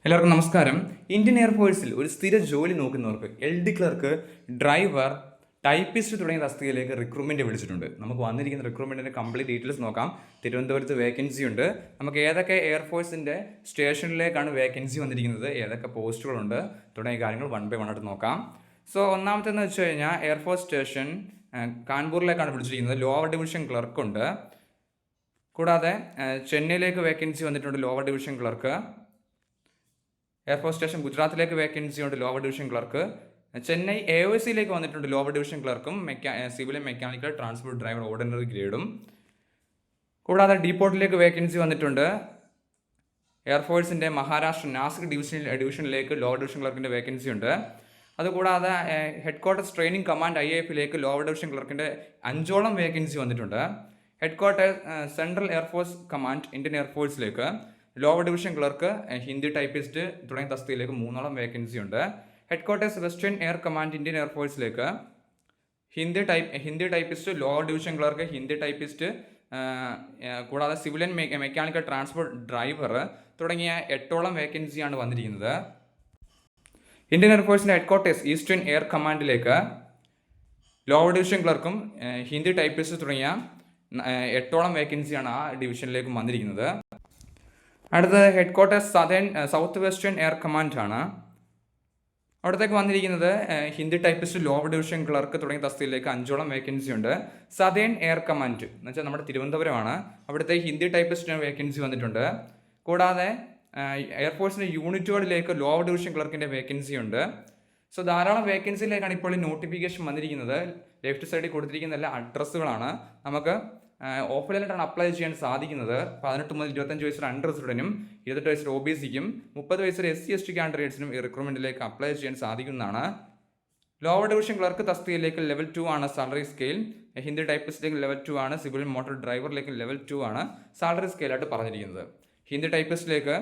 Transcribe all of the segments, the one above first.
എല്ലാവർക്കും നമസ്കാരം. ഇന്ത്യൻ എയർഫോഴ്സിൽ ഒരു സ്ഥിര ജോലി നോക്കുന്നവർക്ക് LD ക്ലർക്ക്, ഡ്രൈവർ, ടൈപ്പിസ്റ്റ് തുടങ്ങിയ തസ്തികയിലേക്ക് റിക്രൂട്ട്മെൻറ്റ് വിളിച്ചിട്ടുണ്ട്. നമുക്ക് വന്നിരിക്കുന്ന റിക്രൂട്ട്മെൻറ്റിൻ്റെ കംപ്ലീറ്റ് ഡീറ്റെയിൽസ് നോക്കാം. തിരുവനന്തപുരത്ത് വേക്കൻസി ഉണ്ട്. നമുക്ക് ഏതൊക്കെ എയർഫോഴ്സിൻ്റെ സ്റ്റേഷനിലേക്കാണ് വേക്കൻസി വന്നിരിക്കുന്നത്, ഏതൊക്കെ പോസ്റ്റുകളുണ്ട് തുടങ്ങിയ കാര്യങ്ങൾ വൺ ബൈ വൺ ആയിട്ട് നോക്കാം. സോ ഒന്നാമത്തെന്ന് വെച്ച് കഴിഞ്ഞാൽ എയർഫോഴ്സ് സ്റ്റേഷൻ കാൺപൂരിലേക്കാണ് വിളിച്ചിരിക്കുന്നത്. ലോവർ ഡിവിഷൻ ക്ലർക്കുണ്ട്. കൂടാതെ ചെന്നൈയിലേക്ക് വേക്കൻസി വന്നിട്ടുണ്ട്, lower division clerk. Air force station ഗുജറാത്തിലേക്ക് വേക്കൻസി ഉണ്ട്, ലോവർ ഡിവിഷൻ ക്ലർക്ക്. ചെന്നൈ AOCയിലേക്ക് വന്നിട്ടുണ്ട്, ലോവർ ഡിവിഷൻ ക്ലർക്കും civil mechanical transport driver ordinary ഗ്രേഡും. കൂടാതെ ഡീപോർട്ടിലേക്ക് വേക്കൻസി വന്നിട്ടുണ്ട്. എയർഫോഴ്സിൻ്റെ മഹാരാഷ്ട്ര നാസിക് ഡിവിഷനിലേക്ക് ലോവർ ഡിവിഷൻ ക്ലർക്കിൻ്റെ വേക്കൻസി ഉണ്ട്. അതുകൂടാതെ ഹെഡ് ക്വാർട്ടേഴ്സ് ട്രെയിനിങ് കമാൻഡ് IAFലേക്ക് ലോവർ ഡിവിഷൻ ക്ലർക്കിൻ്റെ 5ഓളം വേക്കൻസി വന്നിട്ടുണ്ട്. Headquarters central air force command Indian എയർഫോഴ്സിലേക്ക് lower division clerk, Hindi typist തുടങ്ങിയ തസ്തികയിലേക്ക് 3ഓളം വേക്കൻസി ഉണ്ട്. Headquarters western air command Indian എയർഫോഴ്സിലേക്ക് Hindi typist, lower division clerk, Hindi typist, കൂടാതെ civil and mechanical transport driver തുടങ്ങിയ 8ഓളം വേക്കൻസിയാണ് വന്നിരിക്കുന്നത്. ഇന്ത്യൻ എയർഫോഴ്സിൻ്റെ ഹെഡ് ക്വാർട്ടേഴ്സ് ഈസ്റ്റേൺ എയർ കമാൻഡിലേക്ക് ലോവർ ഡിവിഷൻ ക്ലർക്കും ഹിന്ദി ടൈപ്പിസ്റ്റ് തുടങ്ങിയ 8ഓളം വേക്കൻസിയാണ് ആ ഡിവിഷനിലേക്കും വന്നിരിക്കുന്നത്. അടുത്തത് headquarters south western air command ആണ്. അവിടത്തേക്ക് വന്നിരിക്കുന്നത് Hindi typist, lower division clerk തുടങ്ങിയ തസ്തികയിലേക്ക് 5ഓളം വേക്കൻസി ഉണ്ട്. സതേൺ എയർ കമാൻഡ് എന്ന് വെച്ചാൽ നമ്മുടെ തിരുവനന്തപുരമാണ്. അവിടുത്തെ ഹിന്ദി ടൈപ്പിസ്റ്റിന് വേക്കൻസി വന്നിട്ടുണ്ട്. കൂടാതെ എയർഫോഴ്സിൻ്റെ യൂണിറ്റുകളിലേക്ക് ലോവർ ഡിവിഷൻ ക്ലർക്കിൻ്റെ വേക്കൻസി ഉണ്ട്. സോ ധാരാളം വേക്കൻസിയിലേക്കാണ് ഇപ്പോൾ ഈ നോട്ടിഫിക്കേഷൻ വന്നിരിക്കുന്നത്. ലെഫ്റ്റ് സൈഡിൽ കൊടുത്തിരിക്കുന്ന എല്ലാ അഡ്രസ്സുകളാണ്. നമുക്ക് ഓഫ്ലൈനായിട്ടാണ് അപ്ലൈ ചെയ്യാൻ സാധിക്കുന്നത്. 18 മുതൽ 25 വയസ്സുള്ള അൺറിസർവ്ഡിനും 28 വയസ്സുള്ള OBCക്കും 30 വയസ്സുള്ള SC/ST കാൻഡിഡേറ്റ്സിനും ഈ റിക്രൂട്ട്മെൻറ്റിലേക്ക് അപ്ലൈ ചെയ്യാൻ സാധിക്കുന്നതാണ്. ലോവർ ഡിവിഷൻ ക്ലർക്ക് തസ്തികയിലേക്ക് ലെവൽ 2 ആണ് സാലറി സ്കെയിൽ. ഹിന്ദി ടൈപ്പിസ്റ്റിലേക്ക് ലെവൽ 2 ആണ്. സിവിൽ മോട്ടോർ ഡ്രൈവറിലേക്ക് ലെവൽ 2 ആണ് സാലറി സ്കെയിലായിട്ട് പറഞ്ഞിരിക്കുന്നത്. ഹിന്ദി ടൈപ്പിസ്റ്റിലേക്ക്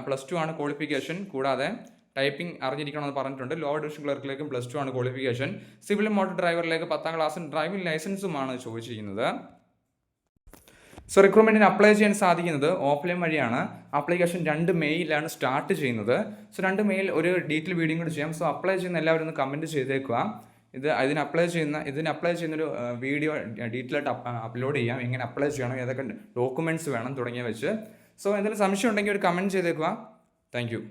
+2 ആണ് ക്വാളിഫിക്കേഷൻ. കൂടാതെ ടൈപ്പിംഗ് അറിഞ്ഞിരിക്കണമെന്ന് പറഞ്ഞിട്ടുണ്ട്. ലോവർ ഡിവിഷൻ ക്ലർക്കിലേക്കും +2 ആണ് ക്വാളിഫിക്കേഷൻ. സിവിൽ മോട്ടോർ ഡ്രൈവറിലേക്ക് 10ാം ക്ലാസ്സും ഡ്രൈവിംഗ് ലൈസൻസുമാണ് ചോദിച്ചിരിക്കുന്നത്. സോ റിക്രൂട്ട്മെൻറ്റിന് അപ്ലൈ ചെയ്യാൻ സാധിക്കുന്നത് ഓഫ്ലൈൻ വഴിയാണ്. ആപ്ലിക്കേഷൻ 2 മെയ്യിലാണ് സ്റ്റാർട്ട് ചെയ്യുന്നത്. സോ 2 മെയ്യിൽ ഒരു ഡീറ്റെയിൽ വീഡിയോ കൂടി ചെയ്യാം. സോ അപ്ലൈ ചെയ്യുന്ന എല്ലാവരും ഒന്ന് കമൻറ്റ് ചെയ്തേക്കുക. ഇതിന് അപ്ലൈ ചെയ്യുന്നൊരു വീഡിയോ ഡീറ്റെയിൽ ആയിട്ട് അപ്ലോഡ് ചെയ്യാം. എങ്ങനെ അപ്ലൈ ചെയ്യണം, ഏതൊക്കെ ഡോക്യുമെൻറ്റ്സ് വേണം തുടങ്ങിയ വെച്ച്. സോ എന്തെങ്കിലും സംശയം ഉണ്ടെങ്കിൽ ഒരു കമൻറ്റ് ചെയ്തേക്കുക. Thank you.